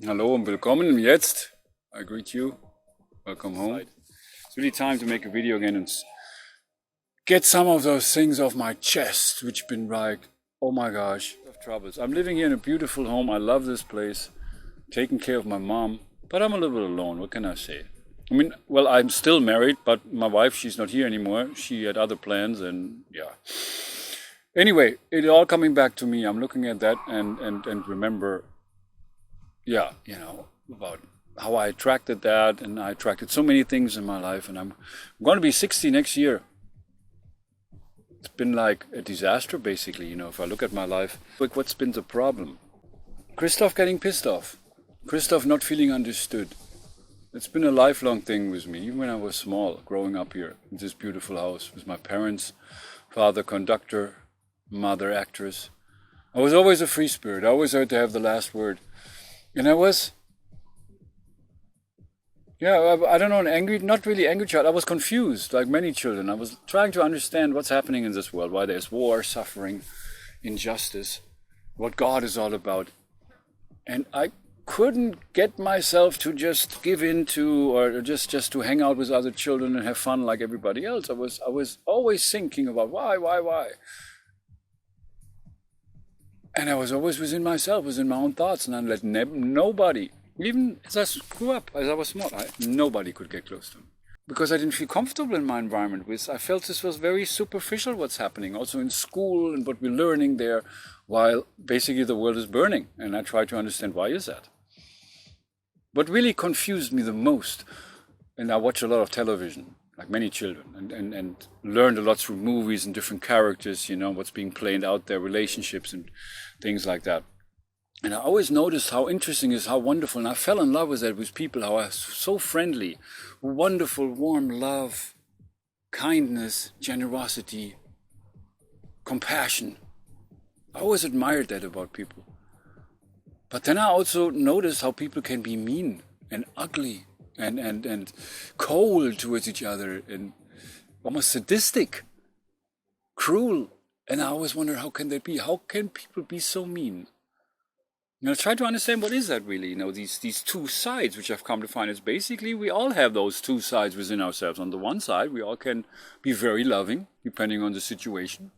Hallo und willkommen jetzt. I greet you. Welcome home. It's really time to make a video again and get some of those things off my chest, which been like, oh my gosh, of troubles. I'm living here in a beautiful home. I love this place. Taking care of my mom, but I'm a little bit alone. What can I say? I mean, well, I'm still married, but my wife, she's not here anymore. She had other plans, and yeah. Anyway, it all coming back to me. I'm looking at that and remember, yeah, about how I attracted that, and I attracted so many things in my life, and I'm going to be 60 next year. It's been like a disaster, basically, if I look at my life. Look, what's been the problem? Christoph getting pissed off. Christoph not feeling understood. It's been a lifelong thing with me, even when I was small, growing up here in this beautiful house with my parents, father conductor, mother actress. I was always a free spirit. I always had to have the last word. And I was, yeah, I don't know, an angry, not really angry child. I was confused, like many children. I was trying to understand what's happening in this world, why there's war, suffering, injustice, what God is all about. And I couldn't get myself to just give in to, or just to hang out with other children and have fun like everybody else. I was always thinking about why. And I was always within myself, within my own thoughts, and I let nobody, even as I grew up, as I was small, nobody could get close to me. Because I didn't feel comfortable in my environment. I felt this was very superficial, what's happening, also in school and what we're learning there, while basically the world is burning. And I try to understand why is that. What really confused me the most, and I watch a lot of television, like many children, and learned a lot through movies and different characters, what's being played out there, relationships and things like that. And I always noticed how interesting it is, how wonderful, and I fell in love with that, with people, how are so friendly, wonderful, warm love, kindness, generosity, compassion. I always admired that about people. But then I also noticed how people can be mean and ugly and cold towards each other and almost sadistic, cruel. And I always wonder, how can that be? How can people be so mean? Try to understand what is that really, these two sides, which I've come to find is basically we all have those two sides within ourselves. On the one side, we all can be very loving, depending on the situation,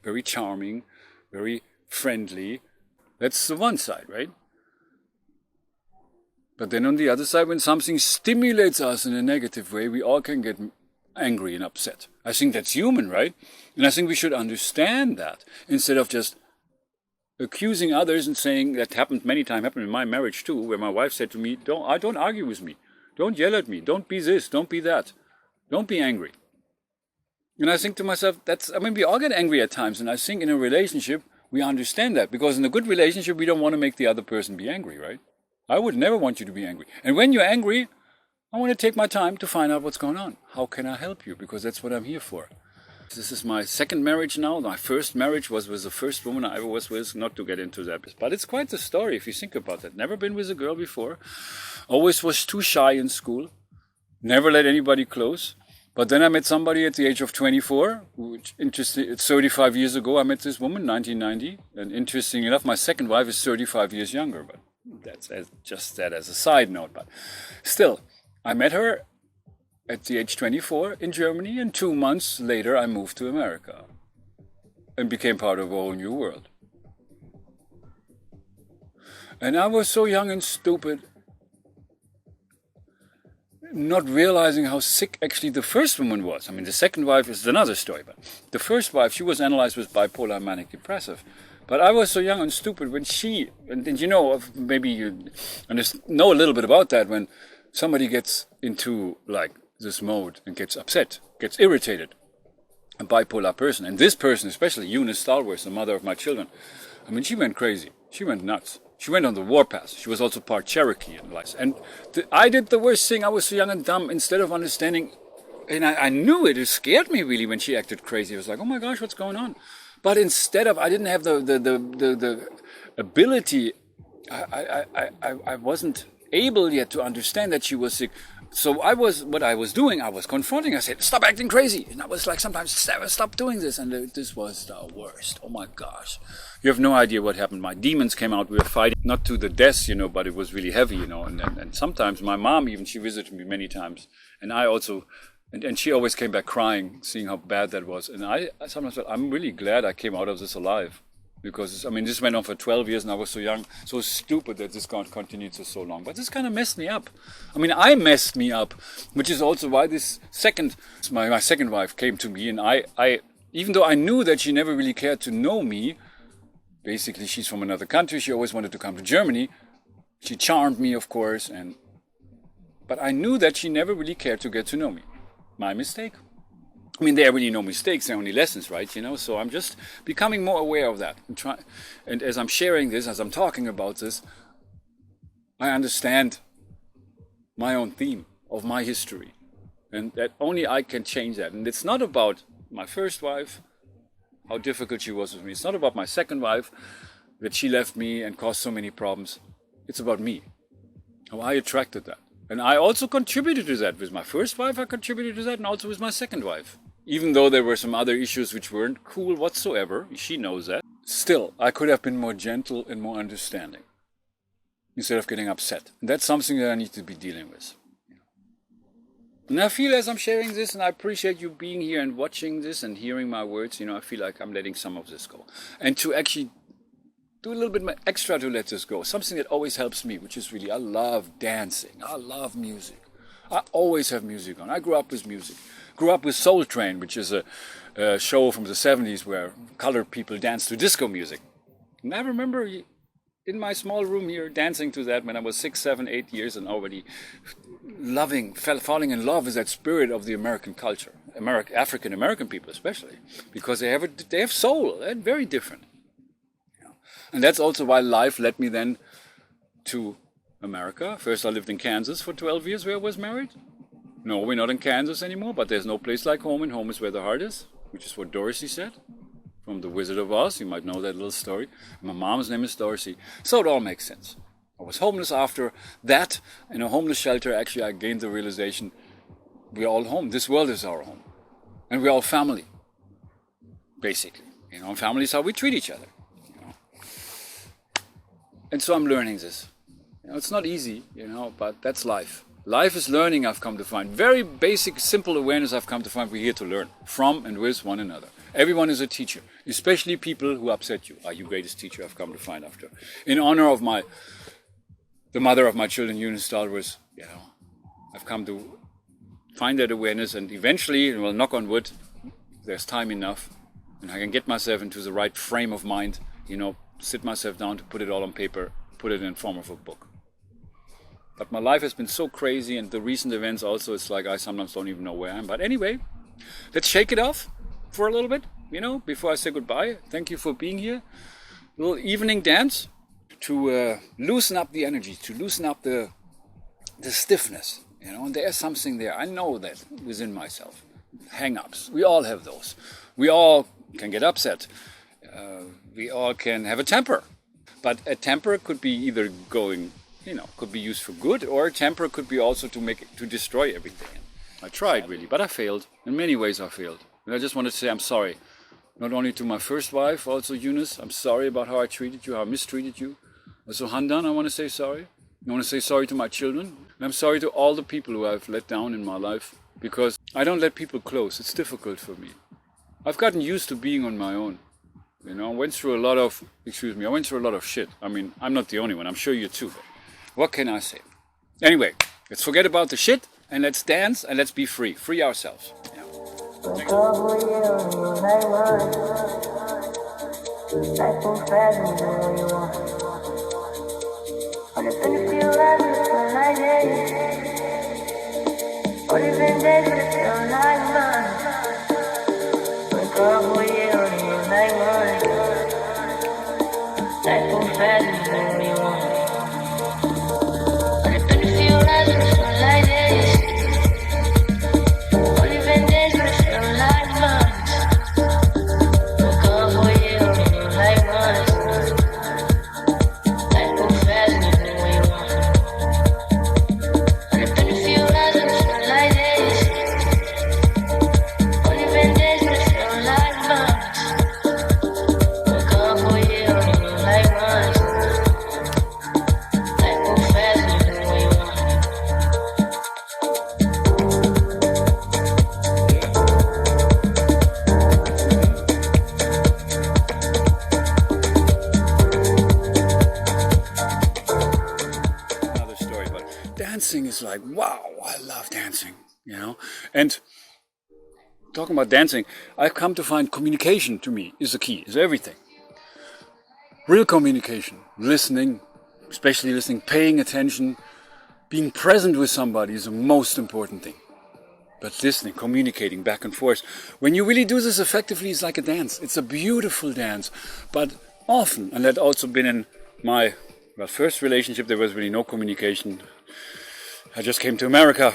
very charming, very friendly. That's the one side, right? But then on the other side, when something stimulates us in a negative way, we all can get angry and upset. I think that's human, right? And I think we should understand that instead of just accusing others and saying, that happened many times, happened in my marriage too, where my wife said to me, don't argue with me. Don't yell at me. Don't be this. Don't be that. Don't be angry. And I think to myself, we all get angry at times. And I think in a relationship, we understand that. Because in a good relationship, we don't want to make the other person be angry, right? I would never want you to be angry. And when you're angry, I want to take my time to find out what's going on. How can I help you? Because that's what I'm here for. This is my second marriage now. My first marriage was with the first woman I ever was with, not to get into that. But it's quite a story if you think about that. Never been with a girl before. Always was too shy in school. Never let anybody close. But then I met somebody at the age of 24, which interesting. 35 years ago I met this woman, 1990. And interesting enough, my second wife is 35 years younger. But that's just that as a side note. But still, I met her at the age 24 in Germany, and 2 months later I moved to America and became part of a whole new world. And I was so young and stupid, not realizing how sick actually the first woman was. The second wife is another story, but the first wife, she was analyzed with bipolar manic depressive. But I was so young and stupid when maybe you know a little bit about that, when somebody gets into like this mode and gets upset, gets irritated, a bipolar person. And this person, especially Eunice Stallworth, the mother of my children, she went crazy. She went nuts. She went on the warpath. She was also part Cherokee and life. And I did the worst thing. I was so young and dumb. Instead of understanding, and I knew it scared me really when she acted crazy. I was like, oh my gosh, what's going on? But instead of, I didn't have the ability. I wasn't able yet to understand that she was sick. So what I was doing, I was confronting. I said, stop acting crazy. And I was like, sometimes, stop doing this. And this was the worst. Oh my gosh. You have no idea what happened. My demons came out. We were fighting, not to the death, but it was really heavy, and sometimes my mom, even, she visited me many times. And I also, and she always came back crying, seeing how bad that was. And I sometimes felt, I'm really glad I came out of this alive. Because, this went on for 12 years and I was so young, so stupid that this continued for so long. But this kind of messed me up. I messed me up, which is also why my second wife came to me. And I, even though I knew that she never really cared to know me, basically she's from another country, she always wanted to come to Germany. She charmed me, of course, but I knew that she never really cared to get to know me. My mistake. There are really no mistakes, there are only lessons, right? So I'm just becoming more aware of that. And as I'm sharing this, as I'm talking about this, I understand my own theme of my history. And that only I can change that. And it's not about my first wife, how difficult she was with me. It's not about my second wife, that she left me and caused so many problems. It's about me, how I attracted that. And I also contributed to that. With my first wife, I contributed to that, and also with my second wife. Even though there were some other issues which weren't cool whatsoever, she knows that. Still, I could have been more gentle and more understanding, instead of getting upset. And that's something that I need to be dealing with. And I feel, as I'm sharing this, and I appreciate you being here and watching this and hearing my words, I feel like I'm letting some of this go. And to actually do a little bit extra to let this go. Something that always helps me, which is really, I love dancing. I love music. I always have music on. I grew up with music. Grew up with Soul Train, which is a show from the 70s where colored people dance to disco music. And I remember in my small room here dancing to that when I was 6, 7, 8 years, and already falling in love with that spirit of the American culture. African American people especially, because they have soul. They're very different. And that's also why life led me then to America. First I lived in Kansas for 12 years where I was married. No, we're not in Kansas anymore, but there's no place like home, and home is where the heart is, which is what Dorothy said from The Wizard of Oz. You might know that little story. My mom's name is Dorothy. So it all makes sense. I was homeless after that. In a homeless shelter, actually, I gained the realization we're all home. This world is our home. And we're all family, basically. Family is how we treat each other. And so I'm learning this. It's not easy, but that's life. Life is learning, I've come to find. Very basic, simple awareness I've come to find. We're here to learn from and with one another. Everyone is a teacher, especially people who upset you. Are you greatest teacher, I've come to find after. In honor of the mother of my children, Eunice Stalwart, I've come to find that awareness, and eventually, well, knock on wood, there's time enough, and I can get myself into the right frame of mind, sit myself down to put it all on paper, put it in form of a book. But my life has been so crazy, and the recent events also, it's like I sometimes don't even know where I am. But anyway, let's shake it off for a little bit, before I say goodbye. Thank you for being here. A little evening dance to loosen up the energy, to loosen up the stiffness, and there's something there. I know that within myself. Hang-ups. We all have those. We all can get upset. We all can have a temper. But a temper could be either going, could be used for good, or a temper could be also to destroy everything. I tried really, but I failed. In many ways I failed. And I just wanted to say I'm sorry. Not only to my first wife, also Eunice. I'm sorry about how I treated you, how I mistreated you. Also Handan, I want to say sorry. I want to say sorry to my children. And I'm sorry to all the people who I've let down in my life, because I don't let people close. It's difficult for me. I've gotten used to being on my own. I went through a lot of shit. I'm not the only one. I'm sure you too. What can I say? Anyway, let's forget about the shit and let's dance and let's be free. Free ourselves. Yeah. Feel dancing is like, wow, I love dancing, you know. And talking about dancing, I've come to find communication to me is the key, is everything. Real communication, listening, especially listening, paying attention, being present with somebody is the most important thing. But listening, communicating back and forth. When you really do this effectively, it's like a dance. It's a beautiful dance. But often, and that also been in my first relationship, there was really no communication. I just came to America.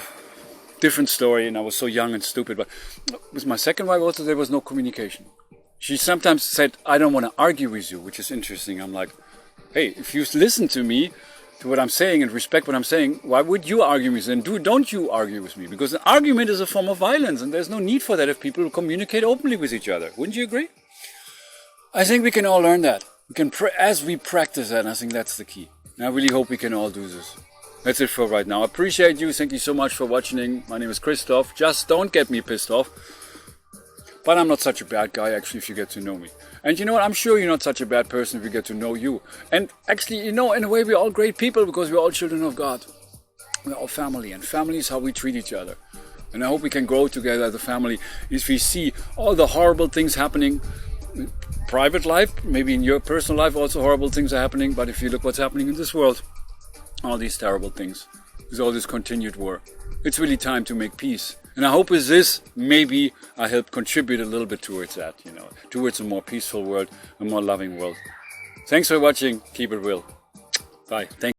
Different story, and I was so young and stupid. But with my second wife also, there was no communication. She sometimes said, I don't want to argue with you, which is interesting. I'm like, hey, if you listen to me, to what I'm saying and respect what I'm saying, why would you argue with me? And don't you argue with me? Because an argument is a form of violence, and there's no need for that if people communicate openly with each other. Wouldn't you agree? I think we can all learn that. We can as we practice that, and I think that's the key. And I really hope we can all do this. That's it for right now. I appreciate you. Thank you so much for watching. My name is Christoph. Just don't get me pissed off. But I'm not such a bad guy, actually, if you get to know me. And you know what? I'm sure you're not such a bad person if you get to know you. And actually, you know, in a way, we're all great people because we're all children of God. We're all family, and family is how we treat each other. And I hope we can grow together as a family if we see all the horrible things happening in private life, maybe in your personal life also horrible things are happening. But if you look what's happening in this world, all these terrible things, with all this continued war, it's really time to make peace. And I hope with this, maybe I help contribute a little bit towards that, you know, towards a more peaceful world, a more loving world. Thanks for watching. Keep it real. Bye. Thank